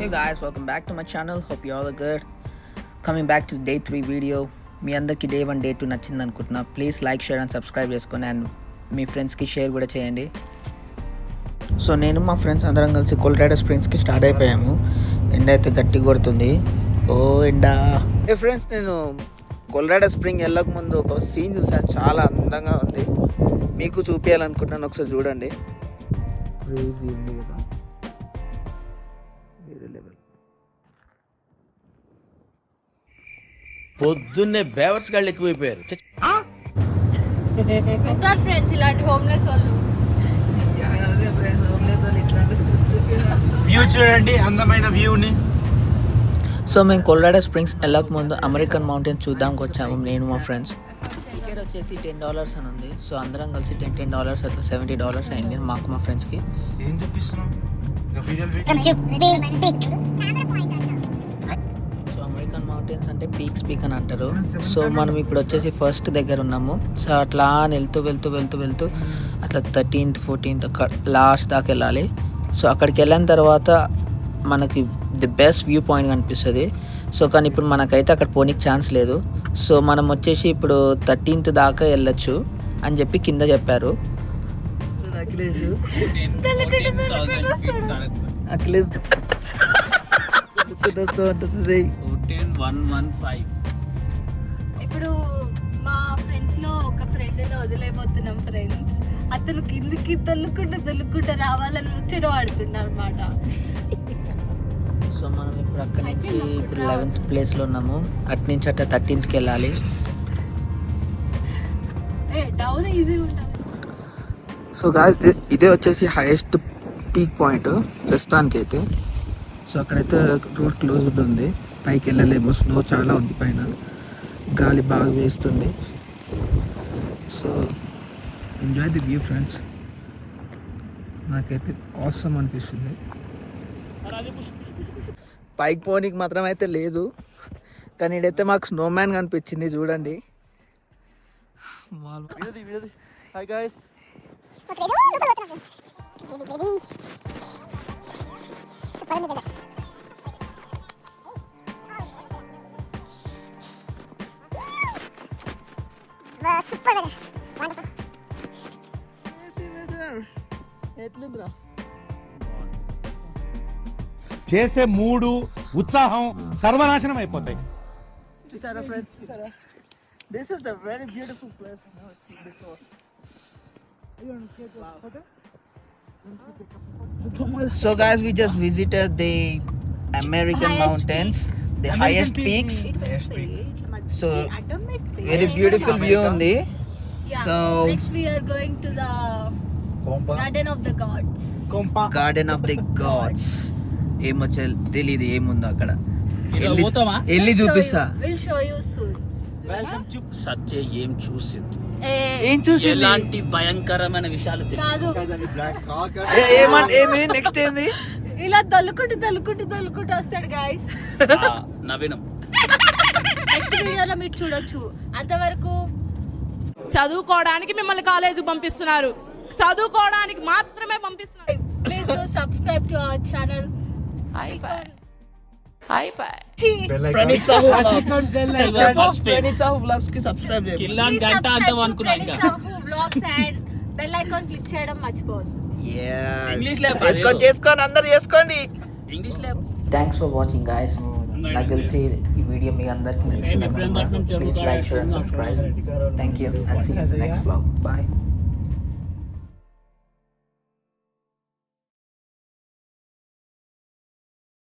Hey guys, welcome back to my channel. Hope you all are good. Coming back to day 3 video. మీ అందరికి day 1 day 2 నచ్చింది అనుకుంటున్నా. Please like share and subscribe చేసుకొని and మీ ఫ్రెండ్స్కి share కూడా చేయండి. So నేను మా ఫ్రెండ్స్ అందరం కలిసి కొలరాడో స్ప్రింగ్స్కి స్టార్ట్ అయిపోయాము. ఎండ అయితే గట్టి కొడుతుంది. ఓ ఎండ. ఏ ఫ్రెండ్స్, నేను కొలరాడో స్ప్రింగ్ వెళ్ళక ముందు ఒక సీన్ చూసాను, చాలా అందంగా ఉంది. మీకు చూపించాలనుకుంటున్నాను, ఒకసారి చూడండి. క్రేజీ ఉంది కదా, పొద్దున్నే బేవర్స్ గాళ్ళు ఎక్కువైపోయారు. ఉంటారు ఫ్రెండ్స్ ఇలాంటి హోమ్లెస్ వాళ్ళు. వ్యూ చూడండి, అందమైన వ్యూని. సో మేము కొలరాడో స్ప్రింగ్స్ వెళ్ళక ముందు అమెరికన్ మౌంటైన్స్ చూద్దానికి వచ్చాము, నేను మా ఫ్రెండ్స్. టికెట్ వచ్చేసి $10 అని ఉంది. సో అందరం కలిసి $10 అట్లా $70 అయింది మాకు, మా ఫ్రెండ్స్కి. ఏం చూపిస్తున్నాం? సో అమెరికన్ మౌంటైన్స్ అంటే పీక్ అని అంటారు. సో మనం ఇప్పుడు వచ్చేసి ఫస్ట్ దగ్గర ఉన్నాము. సో అట్లా వెళ్తూ అట్లా 13th 14th లాస్ట్ దాకా వెళ్ళాలి. సో అక్కడికి వెళ్ళిన తర్వాత మనకి ది బెస్ట్ వ్యూ పాయింట్ కనిపిస్తుంది. సో కానీ ఇప్పుడు మనకైతే అక్కడ పోనీకి ఛాన్స్ లేదు. సో మనం వచ్చేసి ఇప్పుడు 13th దాకా వెళ్ళొచ్చు అని చెప్పి కింద చెప్పారు. ఇప్పుడు మా ఫ్రెండ్స్ లో ఒక ఫ్రెండ్ వదిలేపోతున్నాం ఫ్రెండ్స్. అతను కిందికి తొల్లుకుంటూ రావాలని ముచ్చట వాడుతున్నాడు అనమాట. సో మనం ఇప్పుడు అక్కడి నుంచి ఇప్పుడు 11th ప్లేస్లో ఉన్నాము. అటు నుంచి అట్లా 13th వెళ్ళాలి. డౌన్ ఈజీగా ఉంటుంది. సో గాయ్స్, ఇదే వచ్చేసి హైయెస్ట్ పీక్ పాయింట్ ప్రస్తుతానికి అయితే. సో అక్కడైతే రోడ్ క్లోజ్డ్ ఉంది, పైకి వెళ్ళలేము. స్నో చాలా ఉంది పైన, గాలి బాగా వేస్తుంది. So enjoy the view friends. నాకైతే ఆసమ్ అనిపిస్తుంది. పైకి పోనీకి మాత్రం అయితే లేదు, కానీ ఇదైతే మాకు స్నో మ్యాన్ కనిపించింది, చూడండి. Hi guys. చేసే మూడు ఉత్సాహం సర్వనాశనం అయిపోతాయి. చూసారా ఫ్రెండ్స్, చూసారా? This is a very beautiful place I've never seen before. So guys, we just visited the American mountains, the highest peaks. So very beautiful view undi. So next we are going to the Garden of the Gods. Garden of the Gods. ఏమో తెలీదు ఏముందో అక్కడ, వెళ్ళి చూపిస్తా. We'll show you soon. సత్య ఏం చూసింది, ఏం చూసి ఎలాంటి భయంకరమైన విషయాలు కాదు, ఏమి నెక్స్ట్ ఏంది, ఇలా దొల్లుకుంటూ వస్తాడు గాయస్. నవీనం నెక్స్ట్ వీడియోలో మీరు చూడొచ్చు. అంతవరకు చదువుకోవడానికి మిమ్మల్ని కాలేజీకి పంపిస్తున్నారు, చదువుకోవడానికి మాత్రమే పంపిస్తున్నారు. Please do subscribe to our channel. Praneeth Sahu vlogs కి సబ్స్క్రైబ్ చేయండి. కిల్లాన్ గంట అంటాం అనుకున్నా. ఇంకా vlogs and bell icon click చేయడం మర్చిపోవద్దు. ఇంగ్లీష్ చేసుకోండి, అందరు చేసుకోండి. ఇంగ్లీష్ లో. Thanks for watching guys. నాకు తెలిసి ఈ వీడియో మీ అందరికి నచ్చింది. Please like share and subscribe. Thank you and see you in the next vlog. Bye.